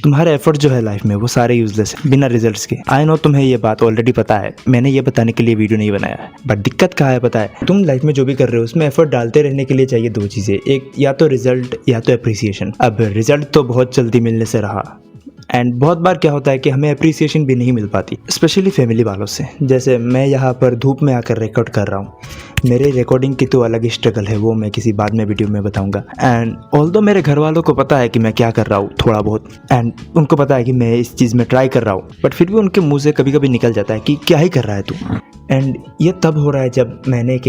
तुम्हारे एफर्ट जो है लाइफ में वो सारे यूजलेस है बिना रिजल्ट्स के। आई नो तुम्हें ये बात ऑलरेडी पता है, मैंने ये बताने के लिए वीडियो नहीं बनाया है, बट दिक्कत कहाँ है पता है? तुम लाइफ में जो भी कर रहे हो उसमें एफर्ट डालते रहने के लिए चाहिए दो चीज़ें, एक या तो रिजल्ट या तो अप्रिसिएशन। अब रिजल्ट तो बहुत जल्दी मिलने से रहा, एंड बहुत बार क्या होता है कि हमें अप्रिसिएशन भी नहीं मिल पाती, स्पेशली फैमिली वालों से। जैसे मैं यहाँ पर धूप में आकर रिकॉर्ड कर रहा हूँ, मेरे रिकॉर्डिंग की तो अलग ही स्ट्रगल है, वो मैं किसी बाद में वीडियो में बताऊंगा। एंड ऑल्दो मेरे घर वालों को पता है कि मैं क्या कर रहा हूँ थोड़ा बहुत, एंड उनको पता है कि मैं इस चीज़ में ट्राई कर रहा हूँ, बट फिर भी उनके मुंह से कभी कभी निकल जाता है कि क्या ही कर रहा है तू। एंड ये तब हो रहा है जब मैंने एक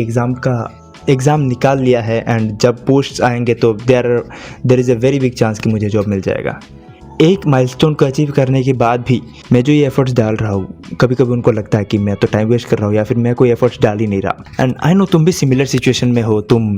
एग्ज़ाम निकाल लिया है, एंड जब पोस्ट्स आएंगे तो there is a very big chance कि मुझे जॉब मिल जाएगा। एक माइलस्टोन को अचीव करने के बाद भी मैं जो ये एफर्ट्स डाल रहा हूँ, कभी कभी उनको लगता है कि मैं तो टाइम वेस्ट कर रहा हूँ या फिर मैं कोई एफर्ट्स डाल ही नहीं रहा। एंड आई नो तुम भी सिमिलर सिचुएशन में हो, तुम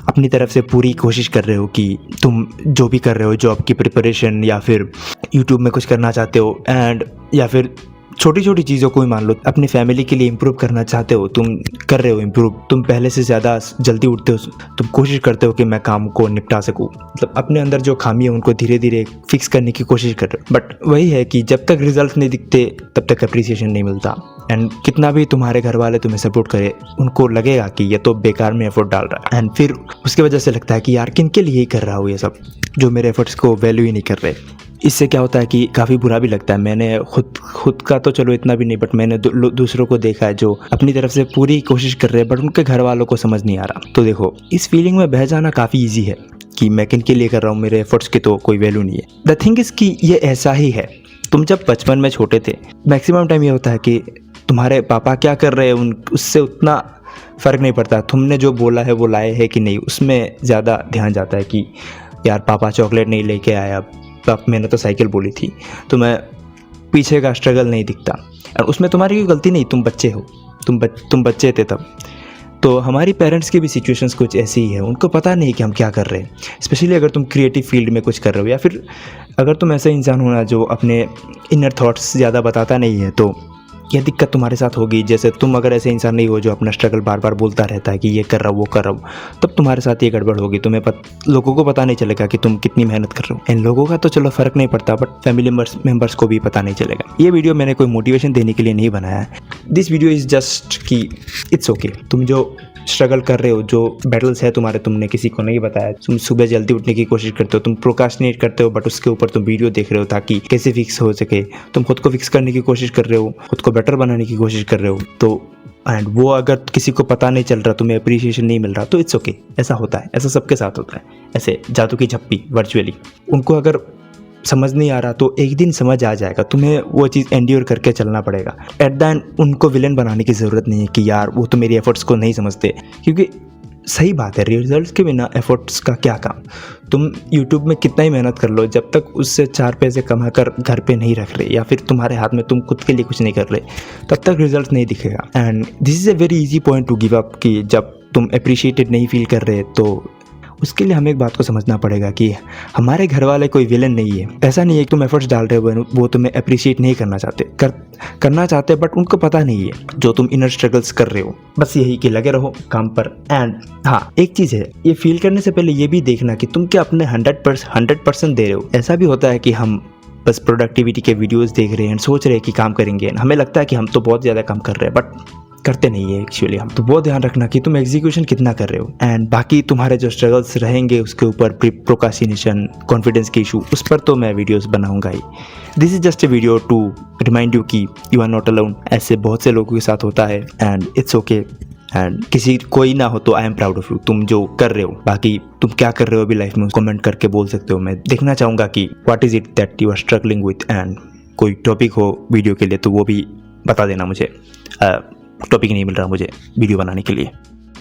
अपनी तरफ से पूरी कोशिश कर रहे हो कि तुम जो भी कर रहे हो, जॉब की प्रिपरेशन या फिर यूट्यूब में कुछ करना चाहते हो, एंड या फिर छोटी छोटी चीज़ों को ही मान लो, अपनी फैमिली के लिए इम्प्रूव करना चाहते हो, तुम कर रहे हो इम्प्रूव, तुम पहले से ज़्यादा जल्दी उठते हो, तुम कोशिश करते हो कि मैं काम को निपटा सकूँ, मतलब अपने अंदर जो खामी है उनको धीरे धीरे फिक्स करने की कोशिश कर रहे हो। बट वही है कि जब तक रिजल्ट नहीं दिखते तब तक अप्रिसिएशन नहीं मिलता। एंड कितना भी तुम्हारे घर वाले तुम्हें सपोर्ट करे, उनको लगेगा कि ये तो बेकार में एफर्ट डाल रहा है, एंड फिर उसकी वजह से लगता है कि यार किन के लिए ही कर रहा हूँ ये सब, जो मेरे एफर्ट्स को वैल्यू ही नहीं कर रहे। इससे क्या होता है कि काफ़ी बुरा भी लगता है। मैंने खुद का तो चलो इतना भी नहीं, बट मैंने दूसरों को देखा है जो अपनी तरफ से पूरी कोशिश कर रहे हैं, बट उनके घर वालों को समझ नहीं आ रहा। तो देखो, इस फीलिंग में बह जाना काफ़ी ईजी है कि मैं किन के लिए कर रहा हूँ, मेरे एफर्ट्स की तो कोई वैल्यू नहीं है। द थिंग इज़ कि ये ऐसा ही है। तुम जब बचपन में छोटे थे, मैक्सिमम टाइम ये होता है कि तुम्हारे पापा क्या कर रहे हैं उससे उतना फ़र्क नहीं पड़ता, तुमने जो बोला है वो लाए है कि नहीं, उसमें ज़्यादा ध्यान जाता है कि यार पापा चॉकलेट नहीं लेके आया, अब मैंने तो साइकिल बोली थी, तो मैं पीछे का स्ट्रगल नहीं दिखता। और उसमें तुम्हारी कोई गलती नहीं, तुम बच्चे हो, तुम बच्चे थे तब। तो हमारी पेरेंट्स की भी सिचुएशंस कुछ ऐसी ही है, उनको पता नहीं कि हम क्या कर रहे हैं, स्पेशली अगर तुम क्रिएटिव फील्ड में कुछ कर रहे हो, या फिर अगर तुम ऐसा इंसान होना जो अपने इनर थॉट्स ज़्यादा बताता नहीं है, तो यह दिक्कत तुम्हारे साथ होगी। जैसे तुम अगर ऐसे इंसान नहीं हो जो अपना स्ट्रगल बार बार बोलता रहता है कि ये कर रहा हूँ वो कर रहा हूँ, तब तुम्हारे साथ ये गड़बड़ होगी। लोगों को पता नहीं चलेगा कि तुम कितनी मेहनत कर रहे हो। इन लोगों का तो चलो फ़र्क नहीं पड़ता, बट फैमिली मेम्बर्स को भी पता नहीं चलेगा। ये वीडियो मैंने कोई मोटिवेशन देने के लिए नहीं बनाया है। दिस वीडियो इज़ जस्ट कि इट्स ओके, तुम जो स्ट्रगल कर रहे हो, जो बैटल्स है तुम्हारे, तुमने किसी को नहीं बताया, तुम सुबह जल्दी उठने की कोशिश करते हो, तुम प्रोक्रास्टिनेट करते हो, बट उसके ऊपर तुम वीडियो देख रहे हो ताकि कैसे फिक्स हो सके, तुम खुद को फिक्स करने की कोशिश कर रहे हो, खुद को बेटर बनाने की कोशिश कर रहे हो। तो एंड वो अगर किसी को पता नहीं चल रहा, तुम्हें अप्रिसिएशन नहीं मिल रहा, तो इट्स ओके, ऐसा होता है, ऐसा सबके साथ होता है। ऐसे जादू की झप्पी वर्चुअली, उनको अगर समझ नहीं आ रहा तो एक दिन समझ आ जाएगा, तुम्हें वो चीज़ एंड्योर करके चलना पड़ेगा। एट द एंड उनको विलेन बनाने की ज़रूरत नहीं है कि यार वो तो मेरी एफर्ट्स को नहीं समझते, क्योंकि सही बात है, रिजल्ट्स के बिना एफर्ट्स का क्या काम। तुम यूट्यूब में कितना ही मेहनत कर लो, जब तक उससे 4 पैसे कमा कर घर पे नहीं रख रहे, या फिर तुम्हारे हाथ में तुम खुद के लिए कुछ नहीं कर रहे, तब तक रिजल्ट नहीं दिखेगा। And this is a very easy point two give up कि जब तुम अप्रिशिएटेड नहीं फील कर रहे, तो उसके लिए हमें एक बात को समझना पड़ेगा कि हमारे घर वाले कोई विलन नहीं है। ऐसा नहीं है कि तुम एफर्ट्स डाल रहे हो, वो तुम्हें अप्रिशिएट नहीं करना चाहते, करना चाहते, बट उनको पता नहीं है जो तुम इनर स्ट्रगल्स कर रहे हो। बस यही कि लगे रहो काम पर। एंड हाँ, एक चीज़ है, ये फील करने से पहले ये भी देखना कि तुम क्या अपने 100% दे रहे हो। ऐसा भी होता है कि हम बस प्रोडक्टिविटी के वीडियोस देख रहे हैं, सोच रहे हैं कि काम करेंगे, हमें लगता है कि हम तो बहुत ज़्यादा काम कर रहे हैं, बट करते नहीं है एक्चुअली हम। तो बहुत ध्यान रखना कि तुम एग्जीक्यूशन कितना कर रहे हो। एंड बाकी तुम्हारे जो स्ट्रगल्स रहेंगे उसके ऊपर, प्रोक्रास्टिनेशन, कॉन्फिडेंस के इशू, उस पर तो मैं वीडियोस बनाऊंगा ही। This is just a video to remind you कि यू आर नॉट अलोन। ऐसे बहुत से लोगों के साथ होता है, एंड इट्स ओके। एंड किसी कोई ना हो तो I am proud of you, तुम जो कर रहे हो। बाकी तुम क्या कर रहे हो अभी लाइफ में, कमेंट करके बोल सकते हो। मैं देखना चाहूँगा कि what is it that you are struggling with. And कोई टॉपिक हो वीडियो के लिए तो वो भी बता देना मुझे। टॉपिक नहीं मिल रहा मुझे वीडियो बनाने के लिए।